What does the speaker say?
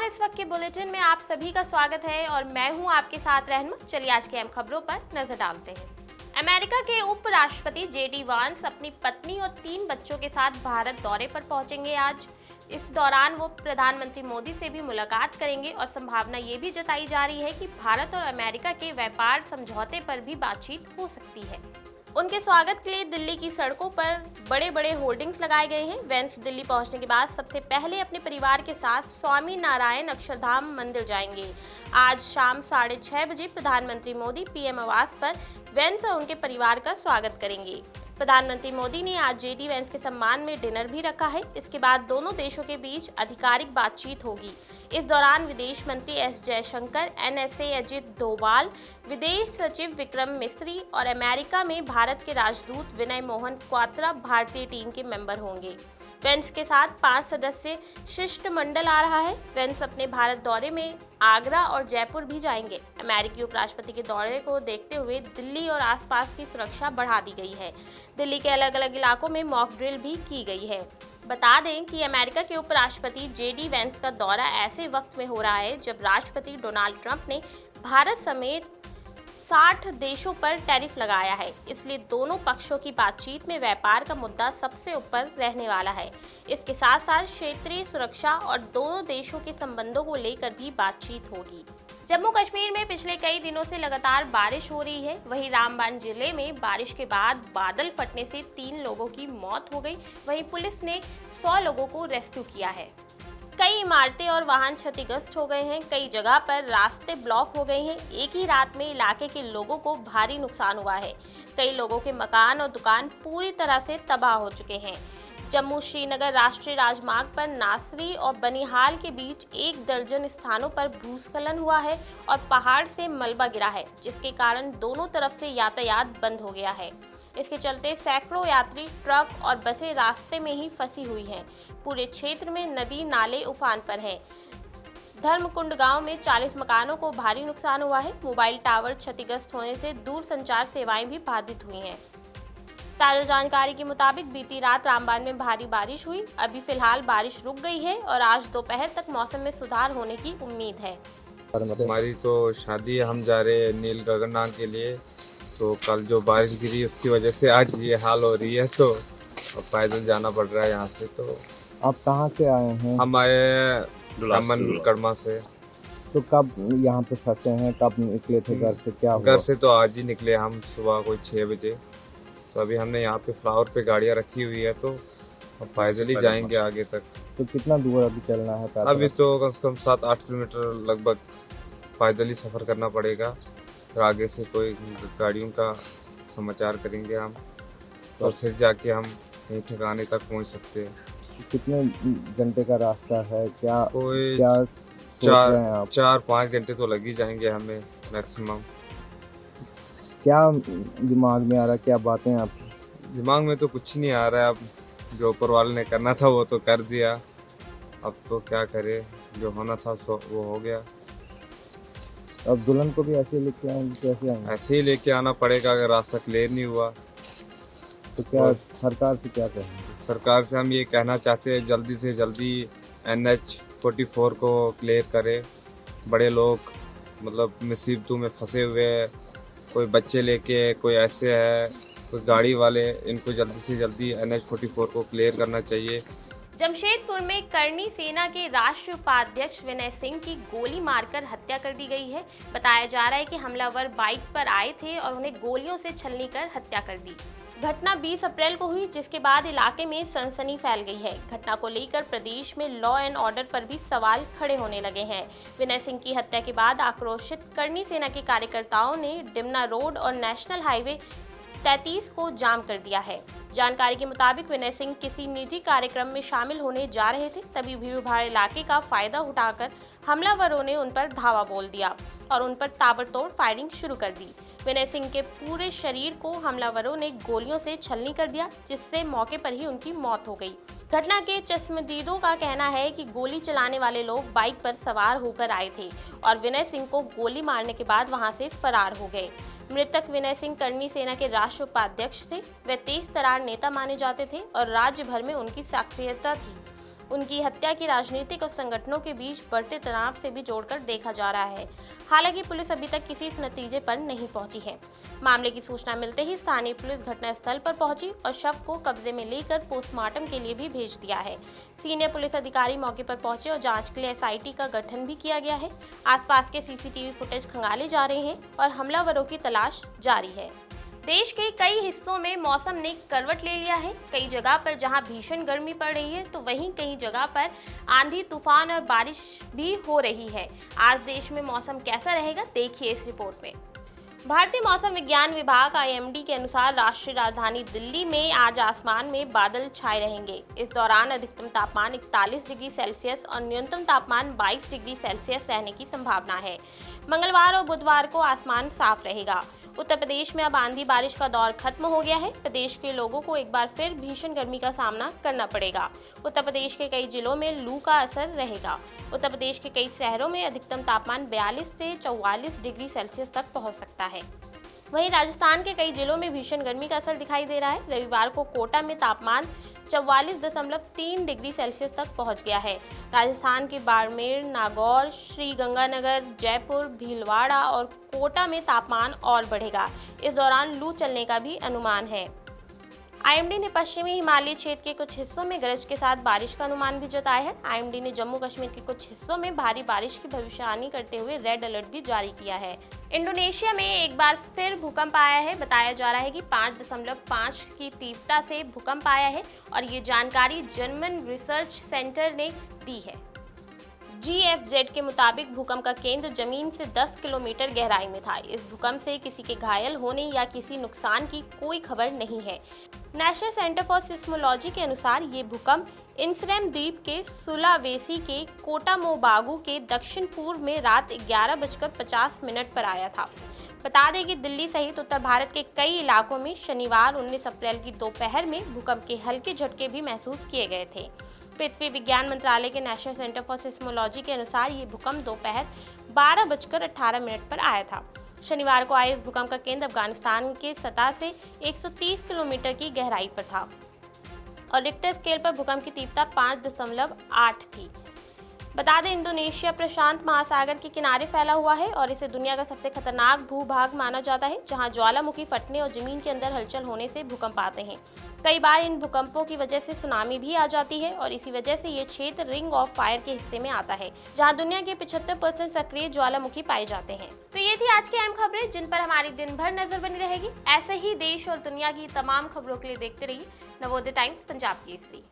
इस वक्त के बुलेटिन में आप सभी का स्वागत है और मैं हूं आपके साथ रहनुमा। चलिए आज की अहम खबरों पर नजर डालते हैं। अमेरिका के उपराष्ट्रपति जेडी वांस अपनी पत्नी और 3 बच्चों के साथ भारत दौरे पर पहुंचेंगे आज। इस दौरान वो प्रधानमंत्री मोदी से भी मुलाकात करेंगे और संभावना ये भी जताई जा रही है कि भारत और अमेरिका के व्यापार समझौते पर भी बातचीत हो सकती है। उनके स्वागत के लिए दिल्ली की सड़कों पर बड़े बड़े होर्डिंग्स लगाए गए हैं। वेंस दिल्ली पहुंचने के बाद सबसे पहले अपने परिवार के साथ स्वामी नारायण अक्षरधाम मंदिर जाएंगे। आज शाम 6:30 बजे प्रधानमंत्री मोदी पीएम आवास पर वेंस और उनके परिवार का स्वागत करेंगे। प्रधानमंत्री मोदी ने आज जेडी वेंस के सम्मान में डिनर भी रखा है। इसके बाद दोनों देशों के बीच आधिकारिक बातचीत होगी। इस दौरान विदेश मंत्री एस जयशंकर, एनएसए अजित डोभाल, विदेश सचिव विक्रम मिस्री और अमेरिका में भारत के राजदूत विनय मोहन क्वात्रा भारतीय टीम के मेंबर होंगे। वेंस के साथ 5 सदस्य शिष्टमंडल आ रहा है। वेंस अपने भारत दौरे में आगरा और जयपुर भी जाएंगे। अमेरिकी उपराष्ट्रपति के दौरे को देखते हुए दिल्ली और आसपास की सुरक्षा बढ़ा दी गई है। दिल्ली के अलग अलग इलाकों में मॉक ड्रिल भी की गई है। बता दें कि अमेरिका के उपराष्ट्रपति जेडी वेंस का दौरा ऐसे वक्त में हो रहा है जब राष्ट्रपति डोनाल्ड ट्रंप ने भारत समेत 60 देशों पर टैरिफ लगाया है। इसलिए दोनों पक्षों की बातचीत में व्यापार का मुद्दा सबसे ऊपर रहने वाला है। इसके साथ साथ क्षेत्रीय सुरक्षा और दोनों देशों के संबंधों को लेकर भी बातचीत होगी। जम्मू कश्मीर में पिछले कई दिनों से लगातार बारिश हो रही है। वहीं रामबन जिले में बारिश के बाद बादल फटने से 3 लोगों की मौत हो गई। वहीं पुलिस ने 100 लोगों को रेस्क्यू किया है। कई इमारतें और वाहन क्षतिग्रस्त हो गए हैं। कई जगह पर रास्ते ब्लॉक हो गए हैं। एक ही रात में इलाके के लोगों को भारी नुकसान हुआ है। कई लोगों के मकान और दुकान पूरी तरह से तबाह हो चुके हैं। जम्मू श्रीनगर राष्ट्रीय राजमार्ग पर नासरी और बनिहाल के बीच 1 दर्जन स्थानों पर भूस्खलन हुआ है और पहाड़ से मलबा गिरा है, जिसके कारण दोनों तरफ से यातायात बंद हो गया है। इसके चलते सैकड़ों यात्री, ट्रक और बसें रास्ते में ही फंसी हुई हैं। पूरे क्षेत्र में नदी नाले उफान पर हैं। धर्मकुंड गांव में 40 मकानों को भारी नुकसान हुआ है। मोबाइल टावर क्षतिग्रस्त होने से दूरसंचार सेवाएं भी बाधित हुई हैं। ताजा जानकारी के मुताबिक बीती रात रामबन में भारी बारिश हुई। अभी फिलहाल बारिश रुक गई है और आज दोपहर तक मौसम में सुधार होने की उम्मीद है। हमारी तो शादी है, हम जा रहे हैं नील गगननाथ के लिए। तो कल जो बारिश गिरी उसकी वजह से आज ये हाल हो रही है, तो अब पैदल जाना पड़ रहा है यहाँ से। तो आप कहाँ से आए हैं? हम आए रामबन कड़मा से। तो कब यहाँ पे फंसे हैं? कब निकले थे घर से? क्या हुआ? घर से तो आज ही निकले हम, सुबह कोई 6 बजे। तो अभी हमने यहाँ पे फ्लावर पे गाड़ियाँ रखी हुई है, तो अब पैदल ही जाएंगे आगे तक। तो कितना दूर अभी चलना है पैदल? अभी तो कम से कम 7-8 किलोमीटर लगभग पैदल ही सफ़र करना पड़ेगा। फिर आगे से कोई गाड़ियों का समाचार करेंगे हम, और फिर जाके हम यहीं ठिकाने तक पहुंच सकते हैं। कितने घंटे का रास्ता है? कोई क्या सोच रहे हैं आप? 4-5 घंटे तो लग ही जाएंगे हमें मैक्सिमम। क्या दिमाग में आ रहा है? क्या बातें आप? दिमाग में तो कुछ नहीं आ रहा है। अब जो ऊपर वाले ने करना था वो तो कर दिया, अब तो क्या करे, जो होना था सो वो हो गया। अब दुल्हन को भी ऐसे लेके आएंगे? कैसे आएंगे? ऐसे ही लेके आना पड़ेगा अगर रास्ता क्लियर नहीं हुआ तो। क्या सरकार से क्या कहेंगे? सरकार से हम ये कहना चाहते हैं जल्दी से जल्दी NH 44 को क्लियर करे। बड़े लोग मतलब मुसीबतों में फंसे हुए हैं, कोई बच्चे लेके, कोई ऐसे है, कोई गाड़ी वाले, इनको जल्दी से जल्दी NH 44 को क्लियर करना चाहिए। जमशेदपुर में करनी सेना के राष्ट्रीय उपाध्यक्ष विनय सिंह की गोली मारकर हत्या कर दी गई है। बताया जा रहा है कि हमलावर बाइक पर आए थे और उन्हें गोलियों से छलनी कर हत्या कर दी। घटना 20 अप्रैल को हुई, जिसके बाद इलाके में सनसनी फैल गई है। घटना को लेकर प्रदेश में लॉ एंड ऑर्डर पर भी सवाल खड़े होने लगे हैं। विनय सिंह की हत्या के बाद आक्रोशित करनी सेना के कार्यकर्ताओं ने डिमना रोड और नेशनल हाईवे 33 को जाम कर दिया है। जानकारी के मुताबिक विनय सिंह किसी निजी कार्यक्रम में शामिल होने जा रहे थे, तभी भीड़-भाड़ इलाके का फायदा उठाकर हमलावरों ने उन पर धावा बोल दिया और उन पर ताबड़तोड़ फायरिंग शुरू कर दी। विनय सिंह के पूरे शरीर को हमलावरों ने गोलियों से छलनी कर दिया, जिससे मौके पर ही उनकी मौत हो गई। घटना के चश्मदीदों का कहना है कि गोली चलाने वाले लोग बाइक पर सवार होकर आए थे और विनय सिंह को गोली मारने के बाद वहां से फरार हो गए। मृतक विनय सिंह करनी सेना के राष्ट्रीय उपाध्यक्ष थे। वे तेज तर्रार नेता माने जाते थे और राज्य भर में उनकी सक्रियता थी। उनकी हत्या की राजनीतिक और संगठनों के बीच बढ़ते तनाव से भी जोड़कर देखा जा रहा है। हालांकि पुलिस अभी तक किसी नतीजे पर नहीं पहुंची है। मामले की सूचना मिलते ही स्थानीय पुलिस घटनास्थल पर पहुंची और शव को कब्जे में लेकर पोस्टमार्टम के लिए भी भेज दिया है। सीनियर पुलिस अधिकारी मौके पर पहुंचे और जांच के लिए एसआईटी का गठन भी किया गया है। आसपास के सीसीटीवी फुटेज खंगाले जा रहे हैं और हमलावरों की तलाश जारी है। देश के कई हिस्सों में मौसम ने करवट ले लिया है। कई जगह पर जहां भीषण गर्मी पड़ रही है तो वहीं कई जगह पर आंधी, तूफान और बारिश भी हो रही है। आज देश में मौसम कैसा रहेगा, देखिए इस रिपोर्ट में। भारतीय मौसम विज्ञान विभाग (IMD) के अनुसार राष्ट्रीय राजधानी दिल्ली में आज आसमान में बादल छाए रहेंगे। इस दौरान अधिकतम तापमान 41 डिग्री सेल्सियस और न्यूनतम तापमान 22 डिग्री सेल्सियस रहने की संभावना है। मंगलवार और बुधवार को आसमान साफ रहेगा। उत्तर प्रदेश में अब आंधी बारिश का दौर खत्म हो गया है। प्रदेश के लोगों को एक बार फिर भीषण गर्मी का सामना करना पड़ेगा। उत्तर प्रदेश के कई जिलों में लू का असर रहेगा। उत्तर प्रदेश के कई शहरों में अधिकतम तापमान 42 से 44 डिग्री सेल्सियस तक पहुंच सकता है। वहीं राजस्थान के कई जिलों में भीषण गर्मी का असर दिखाई दे रहा है। रविवार को कोटा में तापमान 44.3 डिग्री सेल्सियस तक पहुंच गया है। राजस्थान के बाड़मेर, नागौर, श्रीगंगानगर, जयपुर, भीलवाड़ा और कोटा में तापमान और बढ़ेगा। इस दौरान लू चलने का भी अनुमान है। IMD ने पश्चिमी हिमालय क्षेत्र के कुछ हिस्सों में गरज के साथ बारिश का अनुमान भी जताया है। IMD ने जम्मू कश्मीर के कुछ हिस्सों में भारी बारिश की भविष्यवाणी करते हुए रेड अलर्ट भी जारी किया है। इंडोनेशिया में एक बार फिर भूकंप आया है। बताया जा रहा है कि 5.5 की तीव्रता से भूकंप आया है और ये जानकारी जर्मन रिसर्च सेंटर ने दी है। GFZ के मुताबिक भूकंप का केंद्र जमीन से 10 किलोमीटर गहराई में था। इस भूकंप से किसी के घायल होने या किसी नुकसान की कोई खबर नहीं है। नेशनल सेंटर फॉर सिस्मोलॉजी के अनुसार ये भूकंप इंसरैम द्वीप के सुलावेसी के कोटामोबागु के दक्षिण पूर्व में रात 11:50 पर आया था। बता दें कि दिल्ली सहित उत्तर भारत के कई इलाकों में शनिवार 19 अप्रैल की दोपहर में भूकंप के हल्के झटके भी महसूस किए गए थे। पृथ्वी विज्ञान मंत्रालय के नेशनल सेंटर फॉर सिस्मोलॉजी के अनुसार ये भूकंप दोपहर 12:18 पर आया था। शनिवार को आए इस भूकंप का केंद्र अफगानिस्तान के सतह से 130 किलोमीटर की गहराई पर था और रिक्टर स्केल पर भूकंप की तीव्रता 5.8 थी। बता दें, इंडोनेशिया प्रशांत महासागर के किनारे फैला हुआ है और इसे दुनिया का सबसे खतरनाक भूभाग माना जाता है, जहां ज्वालामुखी फटने और जमीन के अंदर हलचल होने से भूकंप आते हैं। कई बार इन भूकंपों की वजह से सुनामी भी आ जाती है और इसी वजह से ये क्षेत्र रिंग ऑफ फायर के हिस्से में आता है, जहां दुनिया के 75% सक्रिय ज्वालामुखी पाए जाते हैं। तो ये थी आज की अहम खबरें जिन पर हमारी दिन भर नजर बनी रहेगी। ऐसे ही देश और दुनिया की तमाम खबरों के लिए देखते रहिए नवोदय टाइम्स पंजाब केसरी।